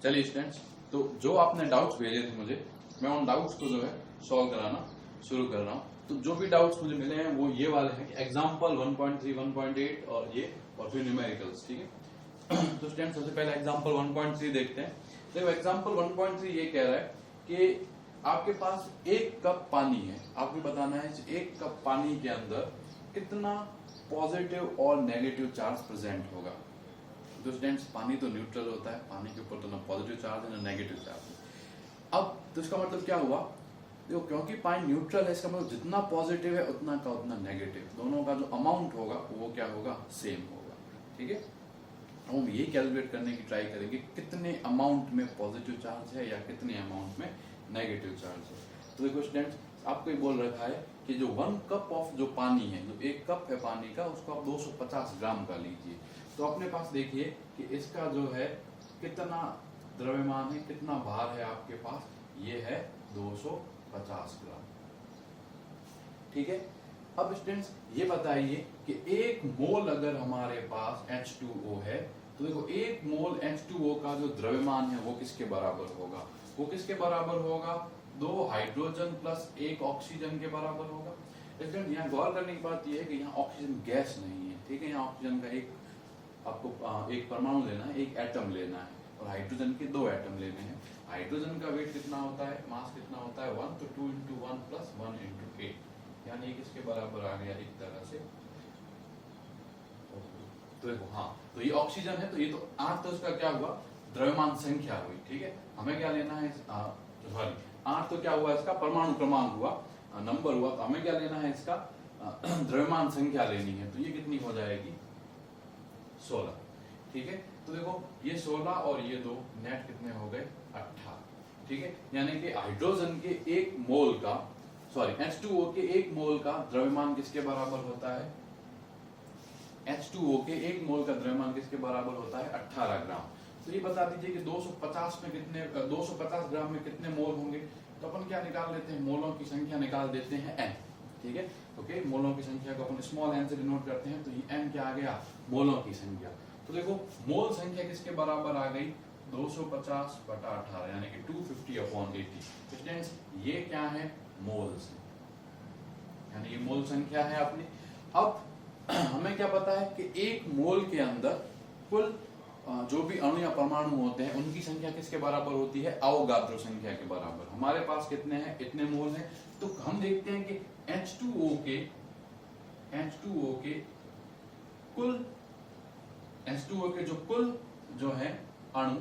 चलिए स्टूडेंट्स, तो जो आपने डाउट्स भेजे थे मुझे, मैं उन डाउट्स को जो है सॉल्व कराना शुरू कर रहा हूँ। तो जो भी डाउट्स मुझे मिले हैं वो ये वाले हैं कि एग्जाम्पल 1.3, 1.8 और फिर न्यूमेरिकल्स। ठीक है। तो स्टूडेंट्स सबसे पहले एग्जाम्पल 1.3 देखते हैं। देखो एग्जाम्पल 1.3 ये कह रहा है कि आपके पास एक कप पानी है, आपको बताना है इस एक कप पानी के अंदर कितना पॉजिटिव और नेगेटिव चार्ज प्रेजेंट होगा। तो स्टूडेंट्स पानी तो न्यूट्रल होता है, पानी के ऊपर तो ना पॉजिटिव चार्ज है ना नेगेटिव चार्ज है। अब तो इसका मतलब क्या हुआ, देखो क्योंकि पानी न्यूट्रल है, इसका मतलब जितना पॉजिटिव है उतना का उतना नेगेटिव, दोनों का जो अमाउंट होगा वो क्या होगा, सेम होगा। ठीक है। हम ये कैलकुलेट करने की ट्राई करेंगे कितने अमाउंट में पॉजिटिव चार्ज है या कितने अमाउंट में नेगेटिव चार्ज है। तो देखो स्टूडेंट्स आपको ये बोल रखा है कि जो 1 कप ऑफ जो पानी है, जो एक कप है पानी का, उसको आप 250 ग्राम का लीजिए। तो अपने पास देखिए कि इसका जो है कितना द्रव्यमान है, कितना भार है आपके पास, ये है 250 ग्राम। ठीक है। अब स्टूडेंट्स ये बताइए कि एक मोल अगर हमारे पास H2O है, तो देखो एक मोल H2O का जो द्रव्यमान है वो किसके बराबर होगा, वो किसके बराबर होगा, 2 हाइड्रोजन प्लस 1 ऑक्सीजन के बराबर होगा। स्टूडेंट यहाँ गौर करने की बात यह है कि यहाँ ऑक्सीजन गैस नहीं है। ठीक है। यहाँ ऑक्सीजन का एक आपको एक परमाणु लेना है, एक एटम लेना है, और हाइड्रोजन के 2 एटम लेने हैं। हाइड्रोजन का वेट कितना होता है, मास कितना होता है 1, तो 2 × 1 + 1 × 8, यानी किसके बराबर आ गया एक तरह से। तो देखो हाँ, तो ये ऑक्सीजन है, तो ये तो 8, तो इसका क्या हुआ, द्रव्यमान संख्या हुई। ठीक है। हमें क्या लेना है, सॉरी 8 तो क्या हुआ, इसका परमाणु क्रमांक हुआ, नंबर हुआ। तो हमें क्या लेना है, इसका द्रव्यमान संख्या लेनी है। तो ये कितनी हो जाएगी, 16। ठीक है। तो देखो ये 16 और ये 2 नेट कितने हो गए, 18। ठीक है। यानी कि हाइड्रोजन के एक मोल का, सॉरी H2O के एक मोल का द्रव्यमान किसके बराबर होता है, H2O के एक मोल का द्रव्यमान किसके बराबर होता है, 18 ग्राम। तो ये बता दीजिए कि 250 में कितने, 250 ग्राम में कितने मोल होंगे। तो अपन क्या निकाल लेते हैं, मोलों की संख्या निकाल देते हैं n। ठीक है। ओके, मोलों की संख्या को अपन स्मॉल n से डिनोट करते हैं, तो ये n क्या आ गया, मोलों की संख्या। तो देखो मोल संख्या किसके बराबर आ गई, 250/18, यानी कि 250/80। स्टूडेंट्स ये क्या है, मोल्स, यानी ये मोल संख्या है अपनी। अब हमें क्या पता है कि एक मोल के अंदर कुल जो भी अणु या परमाणु होते हैं उनकी संख्या किसके बराबर होती है, अवोगाद्रो संख्या के बराबर। हमारे पास कितने हैं, इतने मोल हैं। तो हम देखते हैं कि H2O के कुल H2O के जो कुल जो है अणु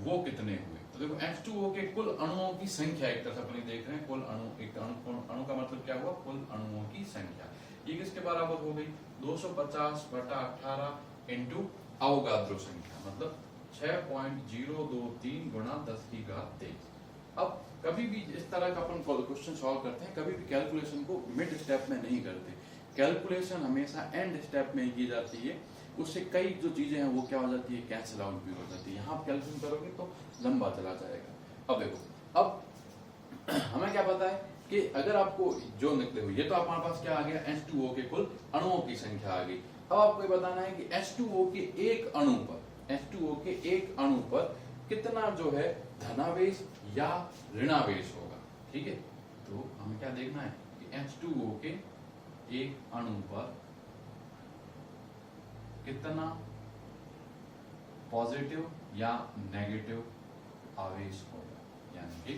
वो कितने हुए। तो देखो H2O के कुल अणुओं की संख्या एक तरह से देख रहे हैं, कुल अणु, एक अणु का मतलब क्या हुआ, कुल अणुओं की संख्या। ये किसके बराबर हो गई, 250/18 इंटू अवोगाद्रो संख्या, मतलब 6.023 × 10⁻23। अब कभी भी इस तरह का अपन क्वेश्चन सॉल्व करते हैं, कभी भी कैलकुलेशन को मिड स्टेप में नहीं करते, कैलकुलेशन हमेशा एंड स्टेप में ही की जाती है। उससे कई जो चीजें हैं वो क्या हो जाती है, कैंसिल आउट भी हो जाती है। यहाँ आप कैलकुलेशन करोगे तो लंबा चला जाएगा। अब देखो, अब हमें क्या पता है कि अगर आपको जो निकले हुए, ये तो हमारे पास क्या आ गया, H2O के कुल अणुओं की संख्या आ गई। अब आपको ये बताना है कि H2O के एक अणु पर, H2O के एक अणु पर कितना जो है धनावेश या ऋणावेश होगा। ठीक है। तो हमें क्या देखना है कि H2O के एक अणु पर कितना पॉजिटिव या नेगेटिव आवेश होगा, यानी कि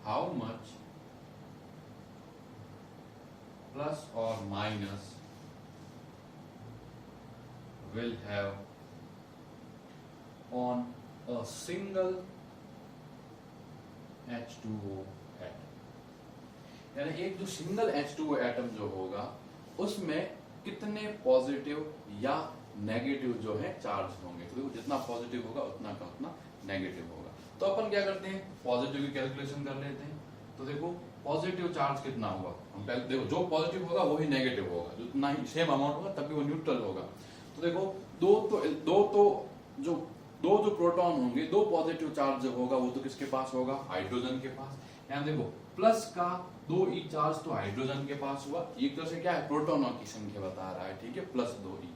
हाउ मच प्लस और minus will have on a single H2O atom, यानी एक जो सिंगल H2O एटम जो होगा उसमें कितने पॉजिटिव या नेगेटिव जो है चार्ज होंगे। तो देखो जितना पॉजिटिव होगा उतना का उतना नेगेटिव होगा। तो अपन क्या करते हैं, पॉजिटिव की कैलकुलेशन कर लेते हैं। तो देखो पॉजिटिव चार्ज कितना हुआ, हम पहले देखो जो पॉजिटिव होगा वही नेगेटिव होगा, जितना ही सेम अमाउंट होगा तभी वो न्यूट्रल होगा। तो देखो दो जो प्रोटॉन होंगे, 2 पॉजिटिव चार्ज जो होगा वो तो किसके पास होगा, हाइड्रोजन के पास। यहाँ देखो प्लस का 2e चार्ज तो हाइड्रोजन के पास हुआ, एक तरह से क्या है, प्रोटॉनों की संख्या बता रहा है। ठीक है, +2e।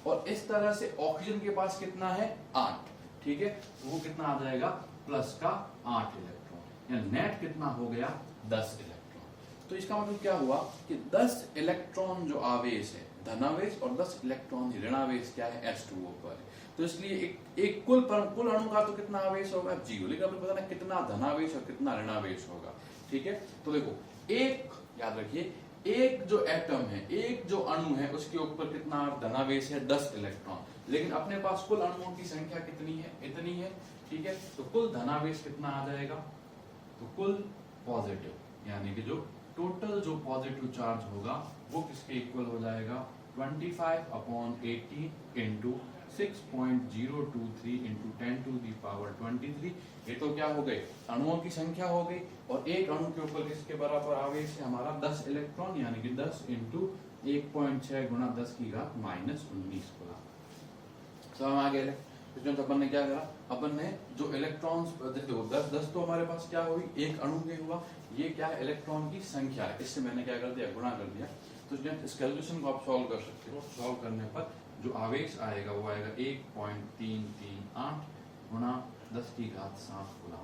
और इस तरह से ऑक्सीजन के पास कितना है, 8। ठीक है, तो वो कितना आ जाएगा प्लस का 8 इलेक्ट्रॉन, या नेट कितना हो गया 10 इलेक्ट्रॉन। तो इसका मतलब क्या हुआ कि 10 इलेक्ट्रॉन जो आवेश है धनावेश और 10 इलेक्ट्रॉन ऋणावेश क्या है H2O पर है। तो इसलिए एक कुल अणु का तो कितना आवेश होगा 0, लेकिन आपको पता ना कितना धनावेश और कितना ऋणावेश होगा। ठीक है, तो देखो एक याद रखिए, एक जो एटम है, एक जो अणु है, उसके ऊपर कितना धनावेश है 10 इलेक्ट्रॉन, लेकिन अपने पास कुल अणुओं की संख्या कितनी है, इतनी है। ठीक है, तो कुल धनावेश कितना आ जाएगा, तो कुल पॉजिटिव, यानी कि जो टोटल जो पॉजिटिव चार्ज होगा वो किसके इक्वल हो जाएगा 25/18 इंटू 6.023 इंटू 10⁻23। ये तो क्या हो गए अणुओं की संख्या हो गई, और एक अणु के ऊपर किसके बराबर आवेश है हमारा 10 इलेक्ट्रॉन, यानी कि 10 इंटू 1.6 गुणा 10 की घात -19 गुना। तो हम आगे इसमें अपन ने क्या करा, अपन ने जो इलेक्ट्रॉन्स देखो 10 तो हमारे पास क्या हुई एक अणु में हुआ, ये क्या है इलेक्ट्रॉन की संख्या है, इससे मैंने क्या कर दिया गुणा कर दिया। तो इस कैलकुलेशन को आप सॉल्व कर सकते हो, सॉल्व करने पर जो आवेश आएगा वो आएगा 1.338 गुणा 10 की घात 7 गुना।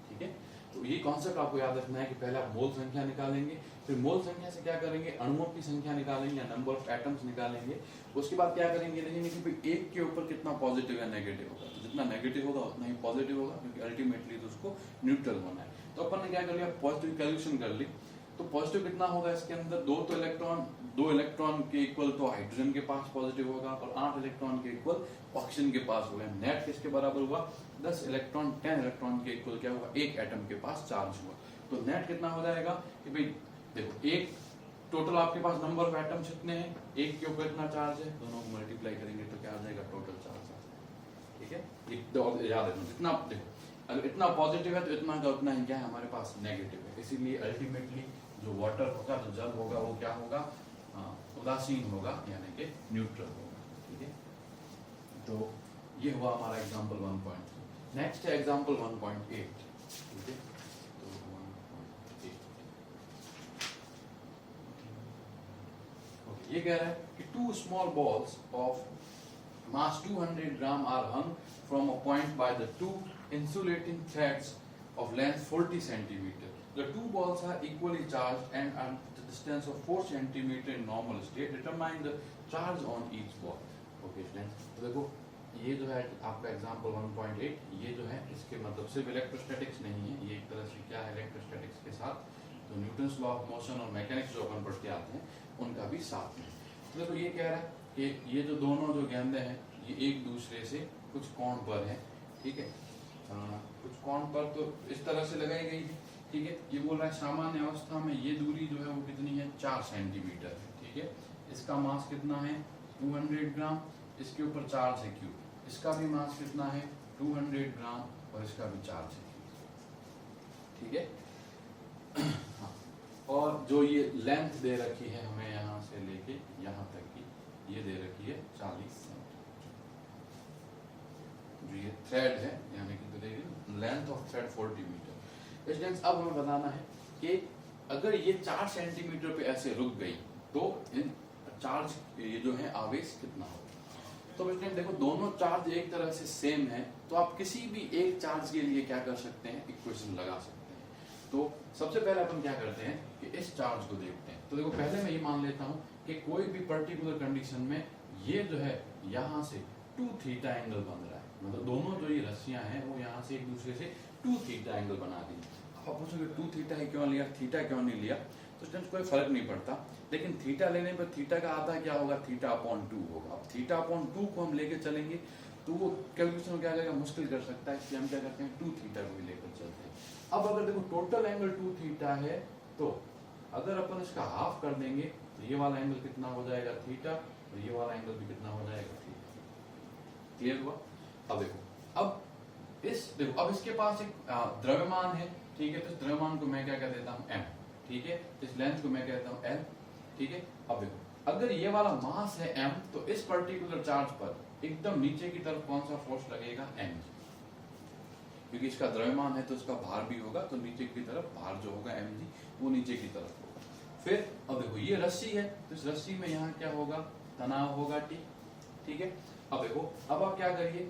ठीक है, तो ये कॉन्सेप्ट आपको याद रखना है कि पहले आप मोल संख्या निकालेंगे, फिर मोल संख्या से क्या करेंगे अणुओं की संख्या निकालेंगे या नंबर ऑफ एटम्स निकालेंगे, उसके बाद क्या करेंगे देखेंगे कि भाई एक के ऊपर कितना पॉजिटिव या नेगेटिव होगा, तो जितना नेगेटिव होगा उतना ही पॉजिटिव होगा, क्योंकि अल्टीमेटली तो उसको न्यूट्रल होना है। तो अपन ने क्या कर लिया पॉजिटिव कैलकुलेशन कर ली, तो पॉजिटिव कितना होगा इसके अंदर दो इलेक्ट्रॉन के इक्वल तो हाइड्रोजन के पास पॉजिटिव होगा, और 8 इलेक्ट्रॉन के इक्वल ऑक्सीजन के पास होगा। नेट किसके बराबर हुआ 10 इलेक्ट्रॉन 10 इलेक्ट्रॉन के इक्वल क्या हुआ एक एटम के पास चार्ज हुआ। तो नेट कितना हो जाएगा कि भाई देखो एक टोटल आपके पास नंबर ऑफ एटम्स कितने हैं, एक के ऊपर इतना चार्ज है, दोनों को मल्टीप्लाई करेंगे तो क्या आ जाएगा टोटल चार्ज आ जाएगा। ठीक है, याद रखना जितना देखो अगर इतना पॉजिटिव है तो इतना का उतना ही क्या है हमारे पास नेगेटिव है, इसीलिए अल्टीमेटली जो वाटर होगा तो जल होगा वो क्या होगा उदासीन होगा, यानी कि न्यूट्रल होगा। ठीक है, तो ये हुआ हमारा एग्जांपल 1.3। नेक्स्ट है एग्जांपल 1.8। ठीक है, तो 1.8 ओके, ये कह रहा है कि 2 small balls of mass 200 gram are hung from a point by the 2 insulating threads of length 40 centimeter. The 2 balls are equally charged and at the distance of 4 centimeter in normal state. Determine the charge on each ball. Okay students, तो देखो ये जो है आपका example 1.8, ये जो है इसके मतलब सिर्फ इलेक्ट्रोस्टैटिक्स नहीं है, ये एक तरह से क्या है इलेक्ट्रोस्टैटिक्स के साथ तो न्यूटन्स लॉ ऑफ मोशन और मैकेनिक्स जो अपन पढ़ते आते हैं उनका भी साथ में। तो देखो ये कह रहा है कि ये जो दोनों जो गेंदें हैं ये एक दूसरे से कुछ कोण पर है। ठीक है, कुछ कोण पर तो इस तरह से लगाई गई है। ठीक है, ये बोल रहा है सामान्य अवस्था में ये दूरी जो है वो कितनी है 4 सेंटीमीटर है। ठीक है, इसका मास कितना है 200 ग्राम, इसके ऊपर चार्ज है क्यू, इसका भी मास कितना है 200 ग्राम और इसका भी चार्ज है क्यू। ठीक है, हाँ, और जो ये लेंथ दे रखी है हमें यहाँ से लेके यहाँ तक की ये दे रखी है 40 सेंटीमीटर। जो ये थ्रेड है यानी कि देखिए length of thread 40 metre. Students अब हमें बताना है कि अगर ये 4 सेंटीमीटर पे ऐसे रुक गई तो इन चार्ज ये जो है आवेश कितना होगा। तो स्टूडेंट देखो दोनों चार्ज एक तरह से सेम है, तो आप किसी भी एक चार्ज के लिए क्या कर सकते हैं इक्वेशन लगा सकते हैं। तो सबसे पहले अपन क्या करते हैं कि इस चार्ज को देखते हैं। तो देखो पहले मैं ये मान लेता हूँ कि कोई भी पर्टिकुलर कंडीशन में ये जो है यहाँ से 2 थीटा एंगल बन रहा है, मतलब दोनों जो ये रस्सियां हैं वो यहाँ से एक दूसरे से 2 थीटा एंगल बना दी। आप पूछोगे 2 थीटा ही क्यों लिया, थीटा क्यों नहीं लिया, तो स्टूडेंट्स कोई फर्क नहीं पड़ता, लेकिन थीटा लेने पर थीटा का आधा क्या होगा थीटा अपॉन 2 होगा। अब थीटा अपॉन 2 को हम लेके चलेंगे तो वो कैलकुलेशन क्या जाएगा मुश्किल कर सकता है, इसलिए हम क्या करते हैं 2 थीटा को भी लेकर चलते हैं। अब अगर देखो टोटल एंगल 2 थीटा है तो अगर अपन इसका हाफ कर देंगे तो ये वाला एंगल कितना हो जाएगा थीटा और ये वाला एंगल भी कितना हो जाएगा थीटा। क्लियर हुआ। अब देखो अब इसके पास एक द्रव्यमान है। ठीक है, तो इस द्रव्यमान को मैं क्या कह देता हूँ m। ठीक है, इस लेंथ को मैं कहता हूँ l। ठीक है, अब देखो अगर ये वाला मास है m तो इस पर्टिकुलर चार्ज पर एकदम नीचे की तरफ कौन सा फोर्स लगेगा m, क्योंकि इसका द्रव्यमान है तो इसका भार भी होगा, तो नीचे की तरफ भार जो होगा mg वो नीचे की तरफ होगा। फिर अब देखो ये रस्सी है तो इस रस्सी में यहाँ क्या होगा तनाव होगा T। ठीक है, अब देखो अब आप क्या करिए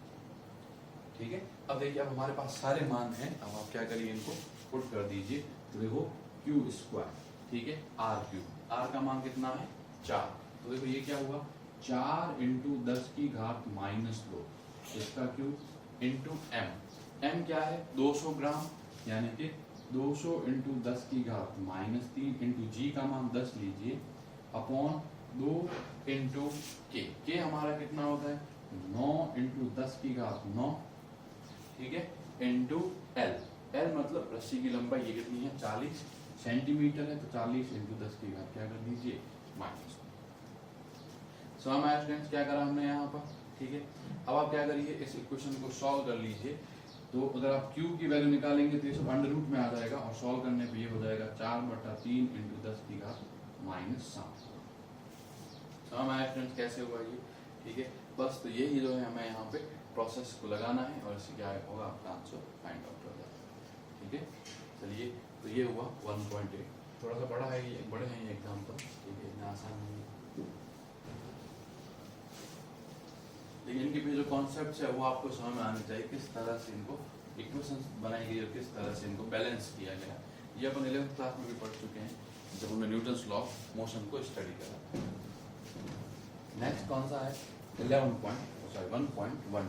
ठीक है। अब देखिए अब हमारे पास सारे मान हैं, अब आप क्या करिए इनको पुट कर दीजिए। तो देखो क्यू स्क्वायर, ठीक है, आर क्यूब, आर का मान कितना है 4, तो देखो ये क्या हुआ 4 इंटू 10 की घात -2 इसका क्यूब इंटू एम, एम क्या है 200 ग्राम, यानी कि 200 इंटू 10 की घात -3 इंटू जी का मान 10 लीजिए अपॉन 2 इंटू के हमारा कितना होता है 9 इंटू 10 की घात 9, ठीक है, इंटू एल, एल मतलब रस्सी की लंबाई ये कितनी है 40 सेंटीमीटर है, तो 40 इंटू 10 की घात क्या कर दीजिए -2। सो हमारे स्टूडेंट्स क्या करा हमने यहाँ पर, ठीक है। अब आप क्या करिए इस इक्वेशन को सॉल्व कर लीजिए। तो अगर आप q की वैल्यू निकालेंगे तो ये सब अंडर रूट में आ जाएगा और सॉल्व करने पे ये हो जाएगा 4/3 इंटू 10 की घात -7। तो हमारे स्टूडेंट्स कैसे हुआ ये, ठीक है। बस तो यही जो है हमें यहाँ पे प्रोसेस को लगाना है और इससे क्या होगा आपका आंसर फाइंड आउट हो जाएगा, ठीक है। चलिए तो ये हुआ 1.8, थोड़ा सा बड़ा है ये, बड़े हैं ये एग्जाम्पल, ठीक है, इतना आसान नहीं है, लेकिन इनके भी जो कॉन्सेप्ट है वो आपको समझ में आने चाहिए, किस तरह से इनको इक्वेशंस बनाई गई और किस तरह से इनको बैलेंस किया गया। ये अपन 11th क्लास में भी पढ़ चुके हैं जब हमने न्यूटन्स लॉ ऑफ मोशन को स्टडी करा। नेक्स्ट कौन सा है 1.12,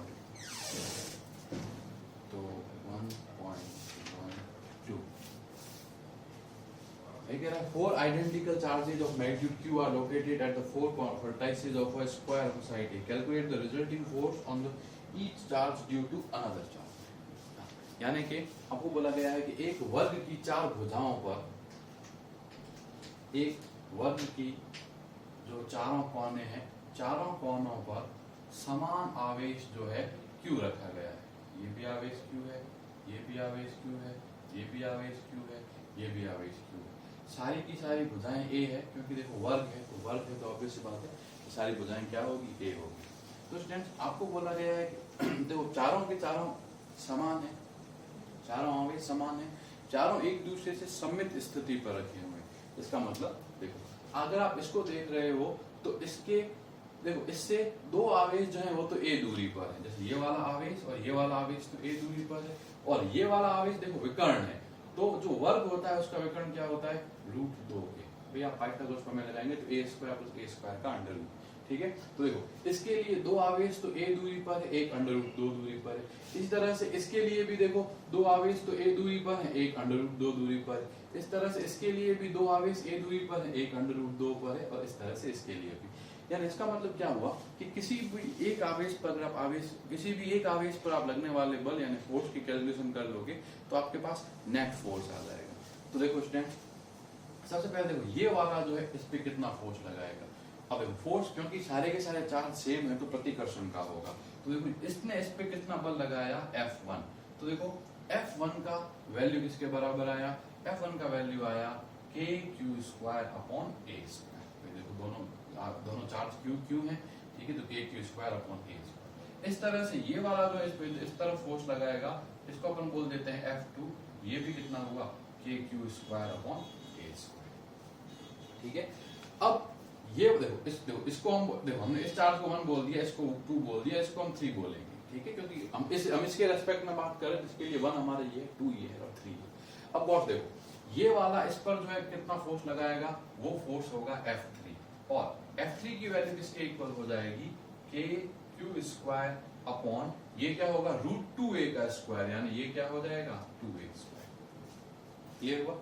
तो 1.12 कह रहा है 4 identical charges of magnitude q are located at the 4 vertices of a square of a side A. Calculate the resulting force on the each charge due to another charge. यानी कि आपको बोला गया है कि एक वर्ग की 4 भुजाओं पर, एक वर्ग की जो चारों कोने हैं, चारों कोनों पर समान आवेश जो है q रखा गया है। ये भी आवेश q है, ये भी आवेश q है, ये भी आवेश q है, ये भी आवेश q है। सारी की सारी भुजाएं A है, क्योंकि देखो वर्ग है तो वर्ग है तो ऑब्वियस सी बात है सारी भुजाएं क्या होगी A होगी। तो स्टूडेंट्स आपको बोला गया है कि देखो चारों के चारों समान है, चारों आवेश समान है, चारों एक दूसरे से सममित स्थिति पर रखे हुए हैं। इसका मतलब देखो अगर आप इसको देख रहे हो तो इसके देखो इससे 2 आवेश जो है वो तो A दूरी पर है, जैसे ये वाला आवेश और ये वाला आवेश तो A दूरी पर है, और ये वाला आवेश देखो विकर्ण है, तो जो वर्ग होता है उसका विकर्ण क्या होता है √2 के। भाई आप पाइथागोरस प्रमेय लगाएंगे तो a² + a² का अंडर रूट, ठीक है। तो देखो इसके लिए 2 आवेश तो a दूरी पर है, एक √2 दूरी पर है। इस तरह से इसके लिए भी देखो 2 आवेश तो a दूरी पर है, एक √2 दूरी पर है। इस तरह से इसके लिए भी 2 आवेश a दूरी पर है, एक √2 पर है, और इस तरह से इसके लिए भी। यानी इसका मतलब क्या हुआ कि किसी भी एक आवेश पर अगर आप किसी भी एक आवेश पर आप लगने वाले बल यानी फोर्स की कैलकुलेशन कर लोगे तो आपके पास नेट फोर्स आ जाएगा। तो देखो स्टूडेंट सबसे पहले देखो ये वाला जो है इस पे कितना फोर्स लगाएगा। अब देखो फोर्स क्योंकि सारे के सारे चार्ज सेम है तो प्रतिकर्षण का होगा, तो देखो इसने इस पे कितना बल लगाया F1। तो देखो F1 का वैल्यू किसके बराबर आया, F1 का वैल्यू आया kq²/a²। देखो दोनों चार्ज q है, ठीक है, तो kq²/a²। इस तरह से ये वाला जो इस तरफ फोर्स लगाएगा इसको अपन बोल देते हैं F2, ये भी कितना होगा kq²/a², ठीक है। अब ये देखो इसको हम हमने इस चार्ज को 1 बोल दिया, इसको 2 बोल दिया, इसको हम 3 बोलेंगे, ठीक है, क्योंकि हम इसके रेस्पेक्ट में बात करें इसके लिए 1 हमारा ये है, 2 ये है और 3 है। अब गौर देखो ये वाला इस पर जो है कितना फोर्स लगाएगा, वो फोर्स होगा F3, और F3 की वैल्यू किसके इक्वल हो जाएगी kq²/ ये क्या होगा √2a का स्क्वायर, यानी ये क्या हो जाएगा 2a²। क्लियर हुआ।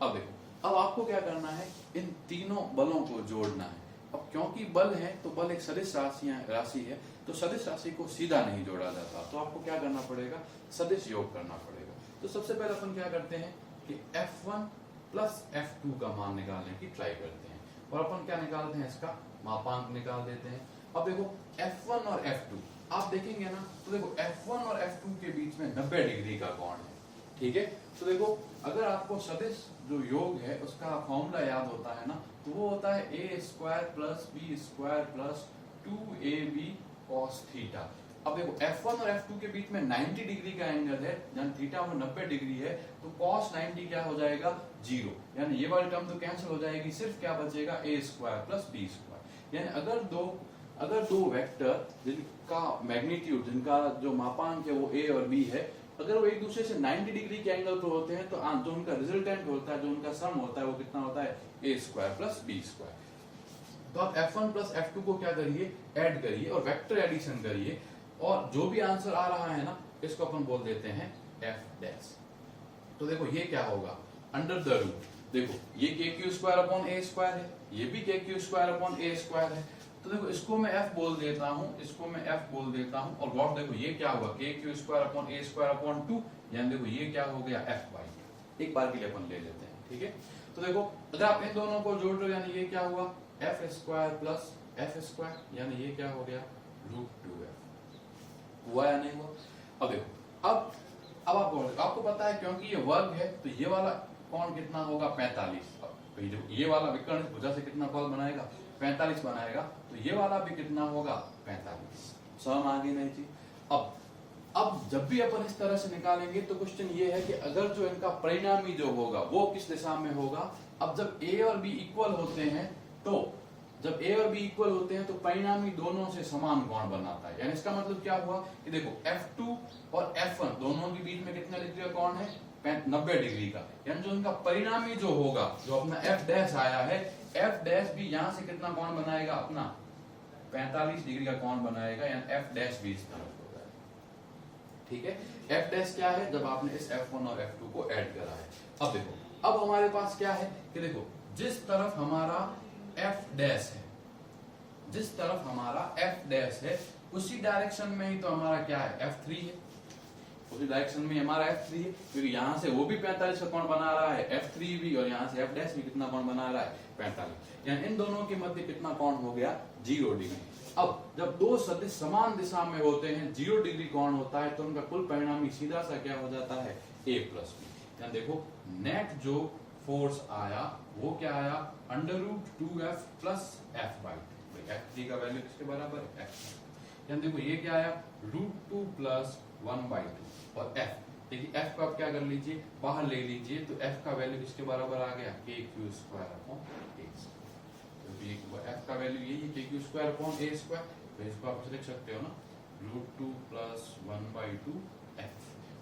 अब देखो अब आपको क्या करना है, इन तीनों बलों को जोड़ना है। अब क्योंकि बल है तो बल एक सदिश राशि है, तो सदिश राशि को सीधा नहीं जोड़ा जाता, तो आपको क्या करना पड़ेगा सदिश योग करना पड़ेगा। तो सबसे पहले अपन क्या करते हैं कि F1 + F2 का मान निकालने की ट्राई करते हैं, और अपन क्या निकालते हैं इसका मापांक निकाल देते हैं। अब देखो F1 और F2 आप देखेंगे ना, तो देखो F1 और F2 के बीच में 90 डिग्री का कोण है, ठीक है। तो देखो अगर आपको सदिश जो योग है उसका फॉर्मूला याद होता है ना, तो वो होता है a² + b² + 2ab cos theta. अब देखो F1 और F2 के बीच में 90 डिग्री का एंगल है, यानी थीटा में 90 डिग्री है, तो cos 90 क्या हो जाएगा 0, यानी ये वाली टर्म तो कैंसिल हो जाएगी, सिर्फ क्या बचेगा a² + b²। यानी अगर दो अगर दो वेक्टर जिनका मैग्नीट्यूड, जिनका जो मापांक है वो ए और बी है, अगर वो एक दूसरे से 90 डिग्री के एंगल पर होते हैं तो जो उनका रिजल्टेंट होता है, जो उनका सम होता है वो कितना होता है, ए स्क्वायर प्लस बी स्क्वायर। तो आप F1 प्लस F2 को क्या करिए, ऐड करिए और वेक्टर एडिशन करिए, और जो भी आंसर आ रहा है ना इसको अपन बोल देते हैं F डैश। तो देखो ये क्या होगा, अंडर द रूट, देखो ये KQ स्क्वायर अपॉन ए स्क्वायर है, ये भी KQ स्क्वायर अपॉन ए स्क्वायर है। तो देखो इसको मैं F बोल देता हूं, इसको मैं F बोल देता हूं, और गॉड देखो ये क्या हुआ, KQ स्क्वायर अपॉन ए स्क्वायर अपॉन 2, यानी देखो ये क्या हो गया F बाई 2। एक बार के लिए अपन ले लेते हैं, ठीक है। तो देखो अगर आप इन दोनों को जोड़ रहे हो, यानी ये क्या हुआ F square plus F square, यानी ये क्या हो गया रूट 2F। हुआ या नहीं हुआ? अब देखो अब आपको पता है क्योंकि ये वर्ग है तो ये वाला कोण कितना होगा 45। अब ये वाला विकर्ण भुजा से कितना कोण बनाएगा 45 बनाएगा, तो ये वाला भी कितना होगा 45। सम आगे नहीं थी। अब जब भी अपन इस तरह से निकालेंगे तो क्वेश्चन ये है कि अगर जो इनका परिणामी जो होगा वो किस दिशा में होगा। अब जब ए और बी इक्वल होते हैं तो जब ए और बी इक्वल होते हैं तो परिणामी दोनों से समान कोण बनाता है। यानी इसका मतलब क्या हुआ कि देखो F2 और F1 दोनों के बीच में कितना डिग्री का कोण है 90 डिग्री का। यानी जो इनका परिणामी जो होगा, जो अपना F डैश आया है, F डैश भी यहां से कितना कोण बनाएगा, अपना 45 डिग्री का कोण बनाएगा, यानी F डैश भी इस तरफ होगा। ठीक है, F डैश क्या है, जब आपने इस F1 और F2 को ऐड करा है। अब देखो अब हमारे पास क्या है कि देखो जिस तरफ हमारा F डैश है, जिस तरफ हमारा F डैश है उसी डायरेक्शन में ही तो हमारा क्या है F3 है, उसी डायरेक्शन में हमारा F3 है, क्योंकि यहाँ से वो भी 45 का कोण बना रहा है F3 भी, और यहाँ से F डैश भी कितना कोण बना रहा है 45। यानी इन दोनों के मध्य कितना कोण हो गया 0 डिग्री। अब जब दो सदिश समान दिशा में होते हैं 0 डिग्री कोण होता है तो उनका कुल परिणामी सीधा सा क्या हो जाता है A प्लस बी। यानी देखो नेट जो फोर्स आया वो क्या आया under root 2F plus F by 2। F3 का वैल्यू किसके बराबर है F। यानी देखो ये क्या आया रूट 2 प्लस 1 बाई 2 और F। देखिए F को आप क्या कर लीजिए बाहर ले लीजिए, तो F का वैल्यू किसके बराबर आ गया KQ square upon A square. तो F का वैल्यू यही है KQ square upon A square. तो इसको आप लिख सकते हो ना रूट 2 प्लस 1 बाई 2 F।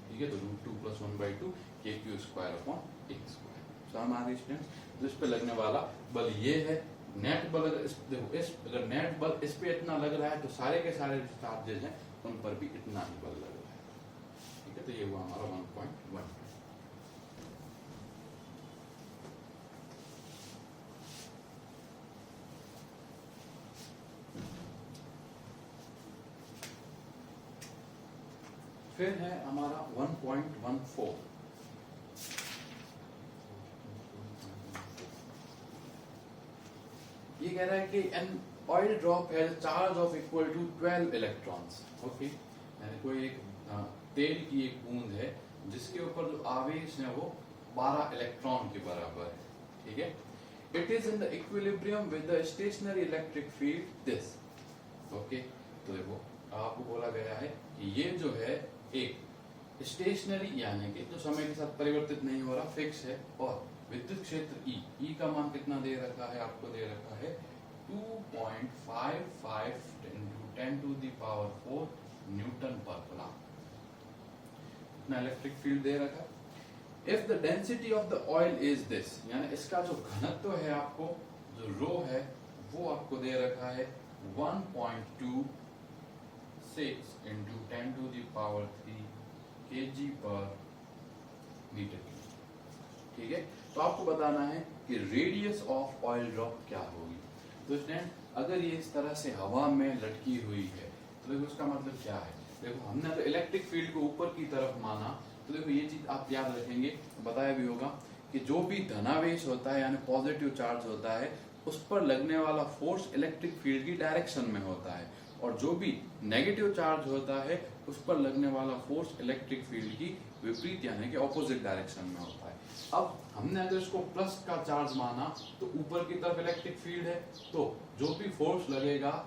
ठीक है, तो root 2 plus 1 by 2 KQ square upon A square. समझ आ रही स्टूडेंट? तो इस पे लगने वाला बल ये है नेट बल। अगर देखो अगर नेट बल इस पे इतना लग रहा है तो सारे के सारे चार्जेस हैं उन पर भी इतना ही बल लग रहा है। ठीक है, तो ये हुआ हमारा 1.1। फिर है हमारा 1.14। ये कह रहा है कि an oil drop has charge of equal to 12 electrons. Okay, यानी कोई एक तेल की एक बूंद है जिसके ऊपर जो आवेश है वो 12 इलेक्ट्रॉन के बराबर है। ठीक है, it is in the equilibrium with the stationary electric field this. Okay, तो देखो आपको बोला गया है कि ये जो है एक स्टेशनरी यानी कि जो समय के साथ परिवर्तित नहीं हो रहा, फिक्स है, और विद्युत क्षेत्र E का मान कितना दे रखा है, आपको दे रखा है 2.55 into 10 to the power 4 newton per coulomb. इतना इलेक्ट्रिक फील्ड दे रखा है। If the density of the oil is this, यानी इसका जो घनत्व है, आपको जो रो है वो आपको दे रखा है 1.26 into 10 to the power 3 kg पर मीटर। ठीक है, तो आपको बताना है कि रेडियस ऑफ ऑयल ड्रॉप क्या होगी। तो स्टूडेंट अगर ये इस तरह से हवा में लटकी हुई है तो देखो उसका मतलब क्या है। देखो हमने तो इलेक्ट्रिक फील्ड को ऊपर की तरफ माना, तो देखो ये चीज आप याद रखेंगे, बताया भी होगा कि जो भी धनावेश होता है यानी पॉजिटिव चार्ज होता है उस पर लगने वाला फोर्स इलेक्ट्रिक फील्ड की डायरेक्शन में होता है, और जो भी नेगेटिव चार्ज होता है उस पर लगने वाला फोर्स इलेक्ट्रिक फील्ड की विपरीत यानी कि ऑपोजिट डायरेक्शन में होता है। अब हमने अगर इसको प्लस का चार्ज माना तो ऊपर की तरफ इलेक्ट्रिक फील्ड है, तो जो भी फोर्स लगेगा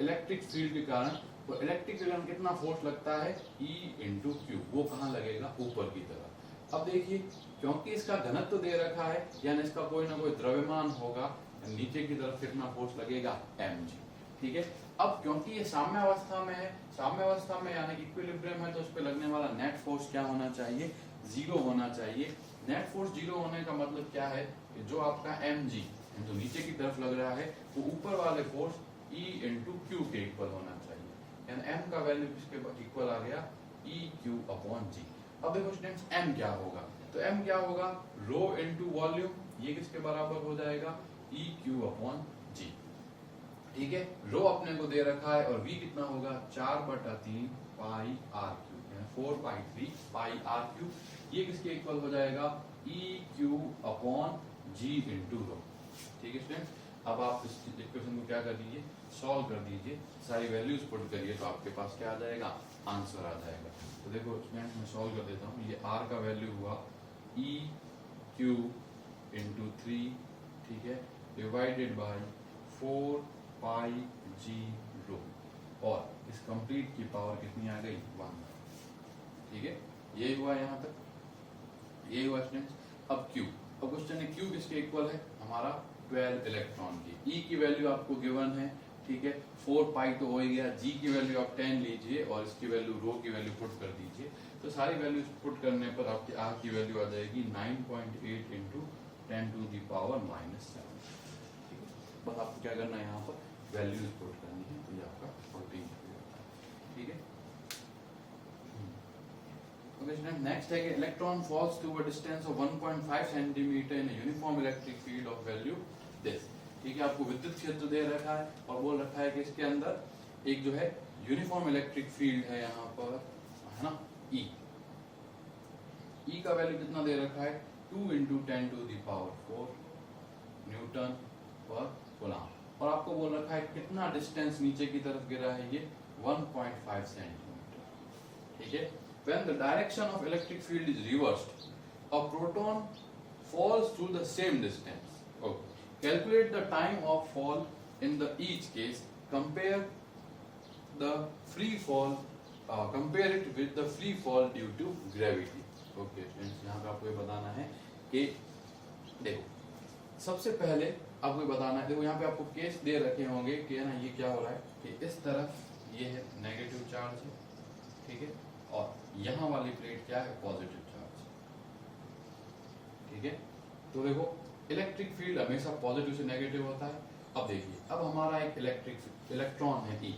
इलेक्ट्रिक फील्ड के कारण, तो इलेक्ट्रिक फील्ड में कितना फोर्स लगता है E इंटू क्यू, वो कहाँ लगेगा ऊपर की तरफ। अब देखिए क्योंकि इसका घनत्व दे रखा है यानी इसका कोई ना कोई द्रव्यमान होगा, नीचे की तरफ कितना फोर्स लगेगा mg। ठीक है, अब क्योंकि ये साम्य अवस्था में है, साम्य अवस्था में यानी इक्विलिब्रियम है, तो उस पर लगने वाला नेट फोर्स क्या होना चाहिए, जीरो होना चाहिए। नेट फोर्स जीरो होने का मतलब क्या है कि जो आपका mg जो नीचे की तरफ लग रहा है वो ऊपर वाले फोर्स E इंटू क्यू के इक्वल होना चाहिए, यानी m का वैल्यू किसके इक्वल आ गया, EQ/g। अब देखो स्टूडेंट्स m क्या होगा, तो m क्या होगा, रो इंटू वॉल्यूम, ये किसके बराबर हो जाएगा, EQ/g। ठीक है, रो अपने को दे रखा है और v कितना होगा, 4/3 पाई r क्यूब, यानी 4/3 पाई r क्यूब। ये किसके इक्वल हो जाएगा, EQ/g इंटू रो। ठीक है स्टूडेंट्स, अब आप इस इक्वेशन को क्या कर दीजिए, सॉल्व कर दीजिए, सारी वैल्यूज पुट करिए, तो आपके पास क्या आ जाएगा, आंसर आ जाएगा। तो देखो स्टूडेंट्स मैं सॉल्व कर देता हूँ। ये r का वैल्यू हुआ EQ इंटू 3, ठीक है, डिवाइडेड बाय 4 पाई g रो, और इस कंप्लीट की पावर कितनी आ गई, 1। ठीक है, ये हुआ यहाँ तक, ये हुआ स्टूडेंट्स। अब Q, अब क्वेश्चन है Q किसके इक्वल है, हमारा 12 इलेक्ट्रॉन की। E की वैल्यू आपको गिवन है, ठीक है, 4 पाई तो हो ही गया, G की वैल्यू आप 10 लीजिए और इसकी वैल्यू रो की वैल्यू पुट कर दीजिए, तो सारी वैल्यू पुट करने पर आपकी R की वैल्यू आ जाएगी 9.8 इंटू 10 टू दी पावर -7। ठीक है, बस आपको क्या करना है, यहाँ पर वैल्यूज पुट करनी है, तो ये आपका 14 होता है। ठीक है, नेक्स्ट है कि electron falls to a distance of 1.5 centimetre in uniform electric field of value this. ठीक है, आपको विद्युत क्षेत्र दे रखा है और बोल रखा है कि इसके अंदर एक जो है यूनिफॉर्म इलेक्ट्रिक फील्ड है यहाँ पर, है ना, E। E का वैल्यू कितना दे रखा है, 2 into 10 to the power 4 newton per coulomb, और आपको बोल रखा है कितना डिस्टेंस नीचे की तरफ गिरा है, ये 1.5 सेंटीमीटर। ठीक है, when the direction of electric field is reversed, a proton falls through the same distance. Okay. Calculate the time of fall in the each case. Compare the free fall. Compare it with the free fall due to gravity. Okay, friends, यहाँ पे आपको ये बताना है कि देखो सबसे पहले आपको ये बताना है, देखो यहाँ पे आपको केस दे रखे होंगे कि ना ये क्या हो रहा है कि इस तरफ ये है नेगेटिव चार्ज है, ठीक है, और यहाँ वाली प्लेट क्या है, पॉजिटिव चार्ज। ठीक है, तो देखो इलेक्ट्रिक फील्ड हमेशा पॉजिटिव से नेगेटिव होता है। अब देखिए, अब हमारा एक इलेक्ट्रॉन है E।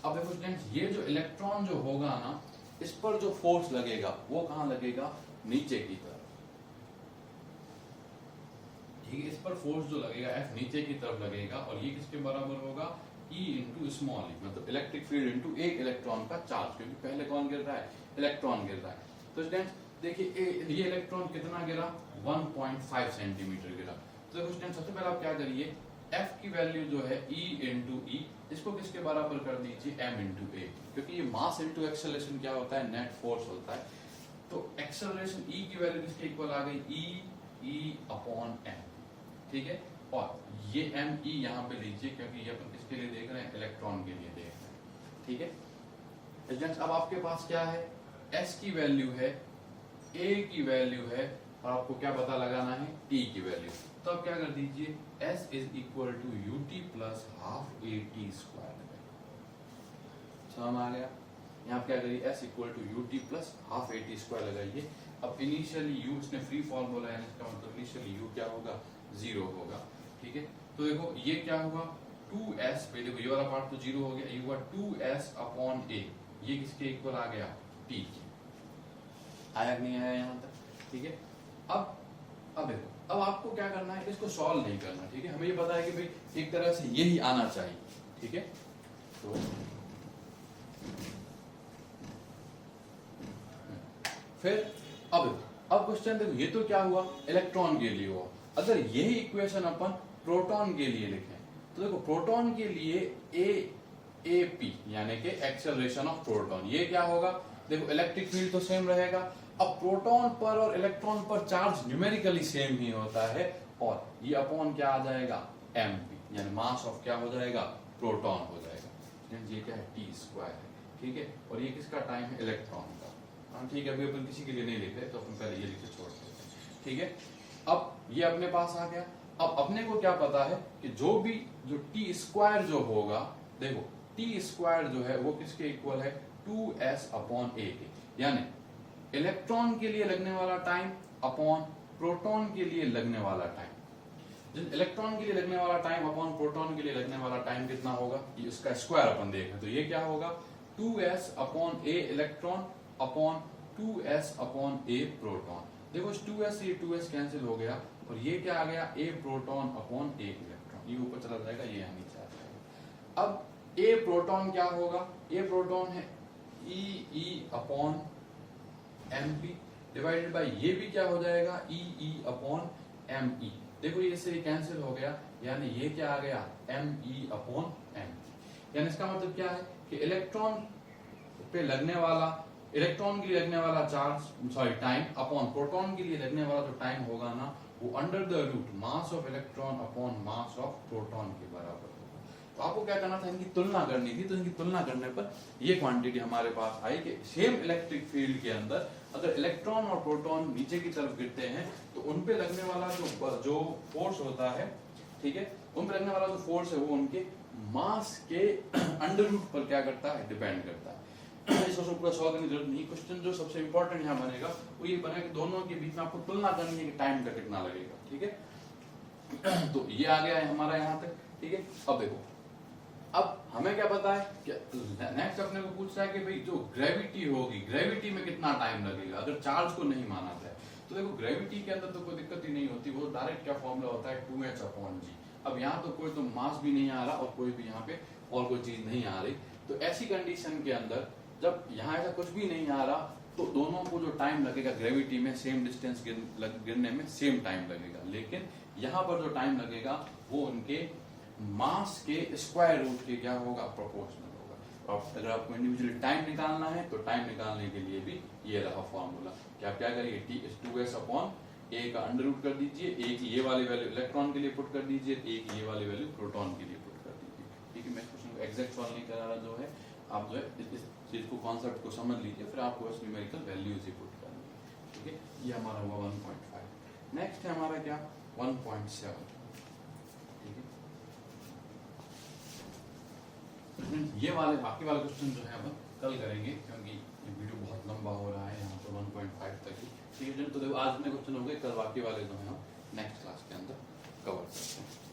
अब देखो स्टूडेंट्स, ये जो इलेक्ट्रॉन जो होगा ना, इस पर जो फोर्स लगेगा वो कहाँ लगेगा, नीचे की तरफ। ठीक है, इस पर फोर्स जो लगेगा F नीचे की तरफ लगेगा, और ये किसके बराबर होगा, E इंटू स्मॉल ई, मतलब इलेक्ट्रिक फील्ड इंटू एक इलेक्ट्रॉन का चार्ज, क्योंकि पहले कौन गिर रहा है, इलेक्ट्रॉन गिर रहा है। तो स्टूडेंट्स देखिए ये इलेक्ट्रॉन कितना गिरा, 1.5 सेंटीमीटर गिरा। तो देखो स्टूडेंट्स सबसे पहले आप क्या करिए, F की वैल्यू जो है E इंटू ई, इसको किसके बराबर कर दीजिए, m इंटू ए, क्योंकि ये मास इंटू एक्सेलरेशन क्या होता है, नेट फोर्स होता है। तो एक्सेलरेशन E की वैल्यू किसके इक्वल आ गई, E/m। ठीक है, और ये me यहाँ पे लीजिए, क्योंकि ये अपन किसके लिए देख रहे हैं, इलेक्ट्रॉन के लिए देख रहे हैं। ठीक है स्टूडेंट्स, अब आपके पास क्या है, S की वैल्यू है, A की वैल्यू है, और आपको क्या पता लगाना है, T की वैल्यू। तो आप क्या कर दीजिए, S is equal to ut plus half AT square. समझ आ गया, यहाँ क्या करिए, S equal to ut plus half AT square लगाइए। अब इनिशियली u, इसने फ्री फॉल बोला है, इसका मतलब इनिशियली u क्या होगा, 0 होगा। ठीक है, तो देखो ये क्या हुआ, 2s पे, देखो ये वाला पार्ट तो 0 हो गया, ये हुआ 2s/a, ये किसके इक्वल आ गया, t के। आया नहीं आया यहाँ तक, ठीक है। अब देखो, अब आपको क्या करना है, इसको सॉल्व नहीं करना, ठीक है, हमें ये पता है कि भाई एक तरह से यही आना चाहिए। ठीक है, तो फिर अब क्वेश्चन देखो, ये तो क्या हुआ, इलेक्ट्रॉन के लिए हुआ। अगर यही इक्वेशन अपन प्रोटॉन के लिए लिखें, तो देखो प्रोटॉन के लिए AAP यानी कि एक्सेलरेशन ऑफ प्रोटॉन, ये क्या होगा, देखो इलेक्ट्रिक फील्ड तो सेम रहेगा। अब प्रोटॉन पर और इलेक्ट्रॉन पर चार्ज न्यूमेरिकली सेम ही होता है, और ये अपॉन क्या आ जाएगा, mp, यानी मास ऑफ क्या हो जाएगा, प्रोटॉन हो जाएगा। ये क्या है, t स्क्वायर है। ठीक है, और ये किसका टाइम है, इलेक्ट्रॉन का। हाँ ठीक है, अभी अपन किसी के लिए नहीं लिख रहे, तो अपन पहले ये लिख के छोड़ देते। ठीक है, अब ये अपने पास आ गया। अब अपने को क्या पता है कि जो टी स्क्वायर जो होगा, देखो टी स्क्वायर जो है वो किसके इक्वल है 2s अपॉन a के, यानी इलेक्ट्रॉन के लिए लगने वाला टाइम अपॉन प्रोटॉन के लिए लगने वाला टाइम। इलेक्ट्रॉन के लिए लगने वाला टाइम अपॉन प्रोटॉन के लिए लगने वाला टाइम कितना होगा, ये इसका स्क्वायर अपन देखें तो ये क्या होगा 2s upon a electron upon 2s upon a proton. देखो 2s ये 2s कैंसिल हो गया और ये क्या आ गया a proton upon a electron, ये ऊपर चला जाएगा ये यहाँ नीचे आ जाएगा। अब a प्रोटॉन क्या होगा, a प्रोटॉन है e upon mp divided by ये भी क्या हो जाएगा e अपॉन me। देखो ये इससे कैंसिल हो गया, यानी ये क्या आ गया me अपॉन m। यानी इसका मतलब क्या है कि इलेक्ट्रॉन पे लगने वाला, इलेक्ट्रॉन के लिए लगने वाला चार्ज टाइम अपॉन प्रोटॉन के लिए लगने वाला जो टाइम होगा ना वो under the root mass of electron upon mass of proton के बराबर होगा। तो आपको क्या करना था, इनकी तुलना करनी थी। तो इनकी तुलना करने पर ये क्वांटिटी हमारे पास आई कि सेम इलेक्ट्रिक फील्ड के अंदर अगर इलेक्ट्रॉन और प्रोटॉन नीचे की तरफ गिरते हैं तो उन पे लगने वाला जो फोर्स होता है, ठीक है, उन पे लगने वाला जो फोर्स है वो उनके मास के अंडर रूट पर क्या करता है, डिपेंड करता है। इसको पूरा सॉल्व करने की जरूरत नहीं। क्वेश्चन जो सबसे इंपॉर्टेंट यहाँ बनेगा वो ये बनेगा कि दोनों के बीच में आपको तुलना करनी है कि टाइम का कितना लगेगा, ठीक है। तो ये आ गया है हमारा यहाँ तक, ठीक है। अब देखो, अब हमें क्या पता है कि नेक्स्ट अपने को पूछता है कि भाई जो ग्रेविटी होगी, ग्रेविटी में कितना टाइम लगेगा अगर चार्ज को नहीं माना जाए। तो देखो ग्रेविटी के अंदर तो कोई दिक्कत ही नहीं होती, वो डायरेक्ट क्या फॉर्मूला होता है 2h अपॉन g। अब यहाँ तो कोई तो मास भी नहीं आ रहा और कोई भी यहाँ पे और कोई चीज नहीं आ रही। तो ऐसी कंडीशन के अंदर जब यहाँ ऐसा कुछ भी नहीं आ रहा तो दोनों को जो टाइम लगेगा ग्रेविटी में सेम डिस्टेंस गिरने में सेम टाइम लगेगा, लेकिन यहाँ पर जो टाइम लगेगा वो उनके मास के स्क्वायर रूट के क्या होगा, प्रोपोर्शनल होगा। और अगर आपको इंडिविजुअली टाइम निकालना है तो टाइम निकालने के लिए भी ये रहा फॉर्मूला कि आप क्या करिए t2s अपॉन a का अंडर रूट कर दीजिए, a की ये वाली वैल्यू इलेक्ट्रॉन के लिए पुट कर दीजिए, a की ये वाली वैल्यू प्रोटॉन के लिए पुट कर दीजिए, ठीक है। मैं क्वेश्चन को एग्जैक्ट सॉल्व नहीं करा रहा, जो है आप जो है इस चीज को कॉन्सेप्ट को समझ लीजिए, फिर आपको बस न्यूमेरिकल वैल्यूज ही पुट करनी है, ठीक है। ये हमारा हुआ 1.5। नेक्स्ट है हमारा क्या 1.7, ठीक है। ये वाले बाकी वाले क्वेश्चन जो है अपन कल करेंगे क्योंकि ये वीडियो बहुत लंबा हो रहा है यहाँ पर 1.5 तक ही, ठीक है। तो देखो आज में क्वेश्चन हो गए, कल बाकी वाले जो है हम नेक्स्ट क्लास के अंदर कवर करते हैं।